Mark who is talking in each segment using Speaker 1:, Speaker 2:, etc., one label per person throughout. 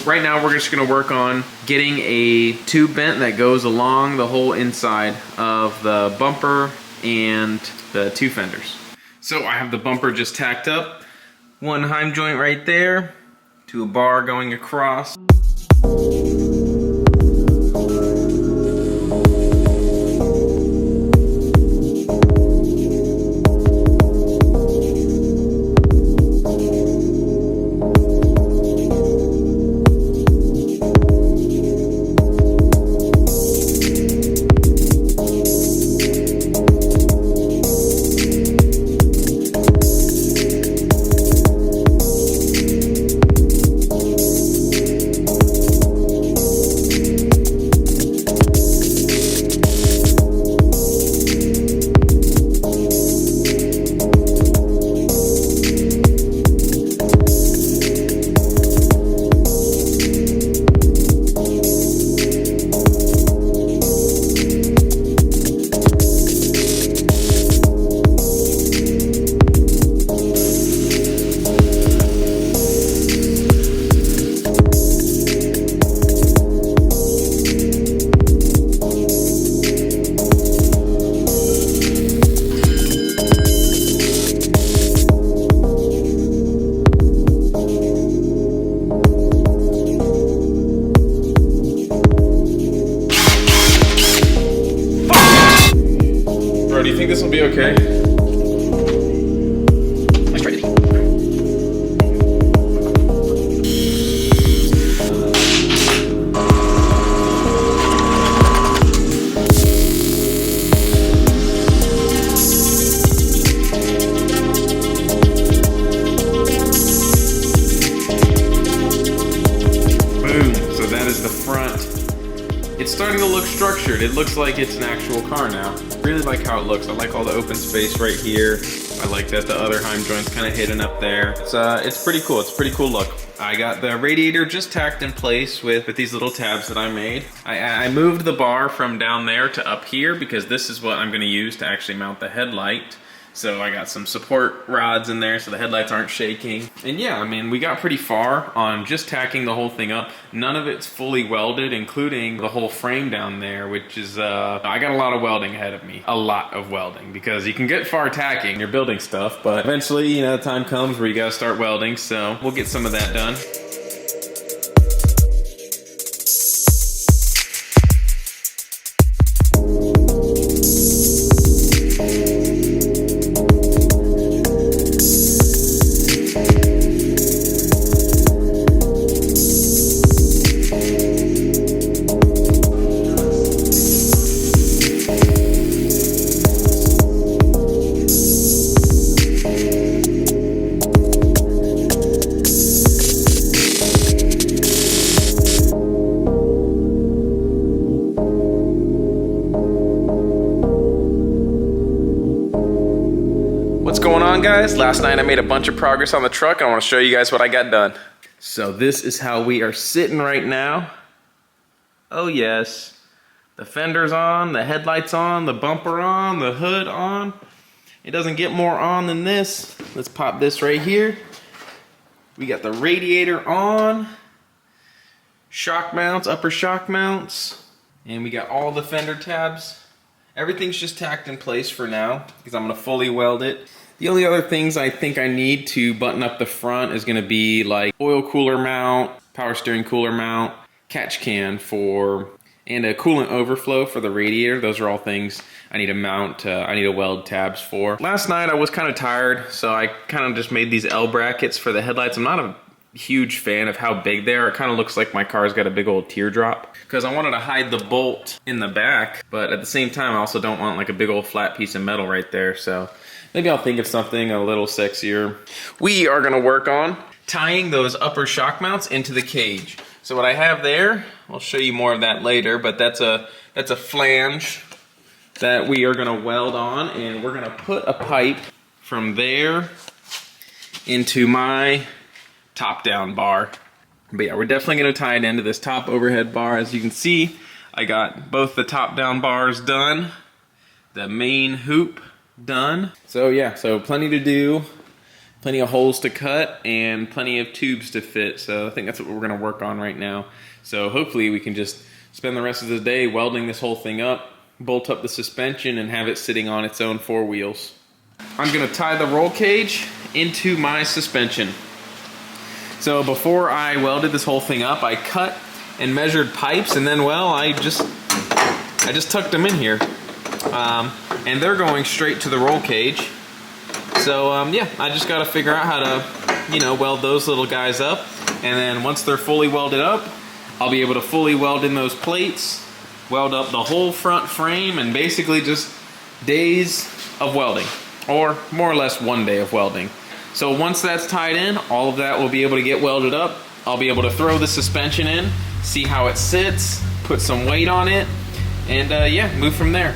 Speaker 1: right now we're just gonna work on getting a tube bent that goes along the whole inside of the bumper and the two fenders. So I have the bumper just tacked up, one heim joint right there to a bar going across. Do you think this will be okay?
Speaker 2: Let's try it.
Speaker 1: Boom, so that is the front. It's starting to look structured. It looks like it's an actual car now. Really like how it looks. I like all the open space right here. I like that the other heim joint's kind of hidden up there. It's pretty cool. It's a pretty cool look. I got the radiator just tacked in place with these little tabs that I made. I moved the bar from down there to up here because this is what I'm going to use to actually mount the headlight. So I got some support rods in there so the headlights aren't shaking. And yeah, I mean, we got pretty far on just tacking the whole thing up. None of it's fully welded, including the whole frame down there, which is, I got a lot of welding ahead of me. A lot of welding, because you can get far tacking when you're building stuff, but eventually, you know, the time comes where you gotta start welding, so we'll get some of that done. What's going on, guys? Last night I made a bunch of progress on the truck and I want to show you guys what I got done. So this is how we are sitting right now. Oh yes. The fender's on, the headlights on, the bumper on, the hood on. It doesn't get more on than this. Let's pop this right here. We got the radiator on. Shock mounts, upper shock mounts. And we got all the fender tabs. Everything's just tacked in place for now because I'm going to fully weld it. The only other things I think I need to button up the front is going to be like oil cooler mount, power steering cooler mount, catch can for, and a coolant overflow for the radiator. Those are all things I need to mount, I need to weld tabs for. Last night I was kind of tired, so I kind of just made these L brackets for the headlights. I'm not a huge fan of how big they are. It kind of looks like my car's got a big old teardrop because I wanted to hide the bolt in the back, but at the same time I also don't want like a big old flat piece of metal right there, so maybe I'll think of something a little sexier. We are gonna work on tying those upper shock mounts into the cage. So what I have there, I'll show you more of that later, but that's a flange that we are gonna weld on, and we're gonna put a pipe from there into my top down bar. But yeah, we're definitely gonna tie it into this top overhead bar. As you can see, I got both the top down bars done, the main hoop done. So yeah, so plenty to do. plenty of holes to cut and plenty of tubes to fit. So I think that's what we're gonna work on right now. So hopefully we can just spend the rest of the day welding this whole thing up, bolt up the suspension, and have it sitting on its own 4 wheels. I'm gonna tie the roll cage into my suspension. So before I welded this whole thing up, I cut and measured pipes, and then, well, I just tucked them in here. And they're going straight to the roll cage. So yeah, I just gotta figure out how to, you know, weld those little guys up. And then once they're fully welded up, I'll be able to fully weld in those plates, weld up the whole front frame, and basically just days of welding, or more or less 1 day of welding. So once that's tied in, all of that will be able to get welded up. I'll be able to throw the suspension in, see how it sits, put some weight on it, and yeah, move from there.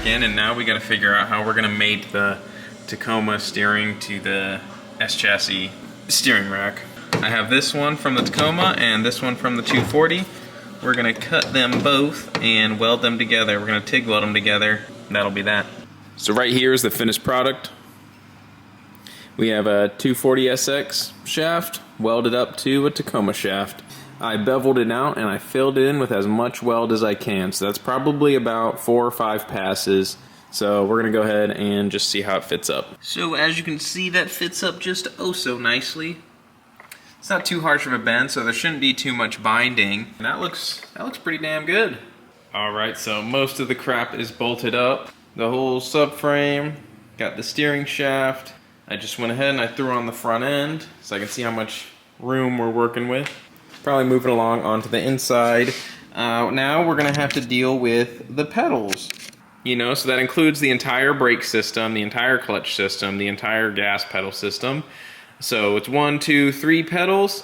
Speaker 1: And now we got to figure out how we're going to mate the Tacoma steering to the S chassis steering rack. I have this one from the Tacoma and this one from the 240. We're going to cut them both and weld them together. We're going to TIG weld them together. That'll be that. So right here is the finished product. We have a 240SX shaft welded up to a Tacoma shaft. I beveled it out and I filled it in with as much weld as I can. So that's probably about 4 or 5 passes. So we're gonna go ahead and just see how it fits up. So as you can see, that fits up just oh so nicely. It's not too harsh of a bend, so there shouldn't be too much binding. And that looks pretty damn good. All right, so most of the crap is bolted up. The whole subframe, got the steering shaft. I just went ahead and I threw on the front end so I can see how much room we're working with. Probably moving along onto the inside. Now we're gonna have to deal with the pedals. You know, so that includes the entire brake system, the entire clutch system, the entire gas pedal system. So it's 1, 2, 3 pedals.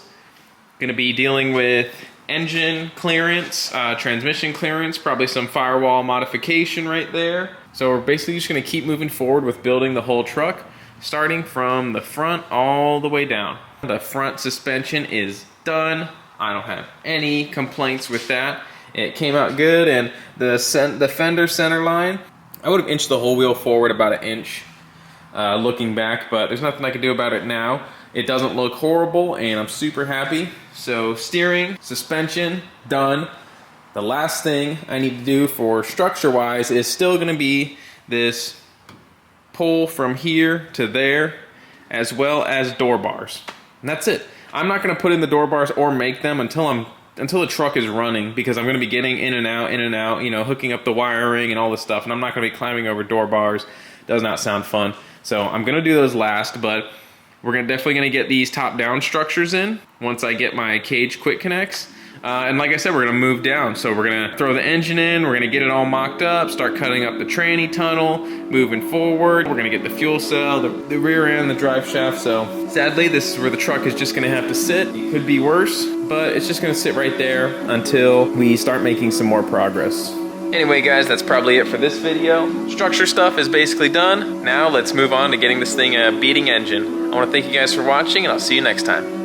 Speaker 1: Gonna be dealing with engine clearance, transmission clearance, probably some firewall modification right there. So we're basically just gonna keep moving forward with building the whole truck, starting from the front all the way down. The front suspension is done. I don't have any complaints with that. It came out good, and the fender center line, I would have inched the whole wheel forward about 1 inch looking back, but there's nothing I can do about it now. It doesn't look horrible, and I'm super happy. So steering, suspension, done. The last thing I need to do for structure-wise is still gonna be this pull from here to there. as well as door bars. And that's it. I'm not gonna put in the door bars or make them until the truck is running, because I'm gonna be getting in and out, you know, hooking up the wiring and all this stuff, and I'm not gonna be climbing over door bars. Does not sound fun. So I'm gonna do those last, but we're definitely gonna get these top-down structures in once I get my cage quick connects. And like I said, we're gonna move down. So we're gonna throw the engine in, we're gonna get it all mocked up, start cutting up the tranny tunnel, moving forward. We're gonna get the fuel cell, the rear end, the drive shaft. So sadly, this is where the truck is just gonna have to sit. It could be worse, but it's just gonna sit right there until we start making some more progress. Anyway guys, that's probably it for this video. Structure stuff is basically done. Now let's move on to getting this thing a beating engine. I wanna thank you guys for watching, and I'll see you next time.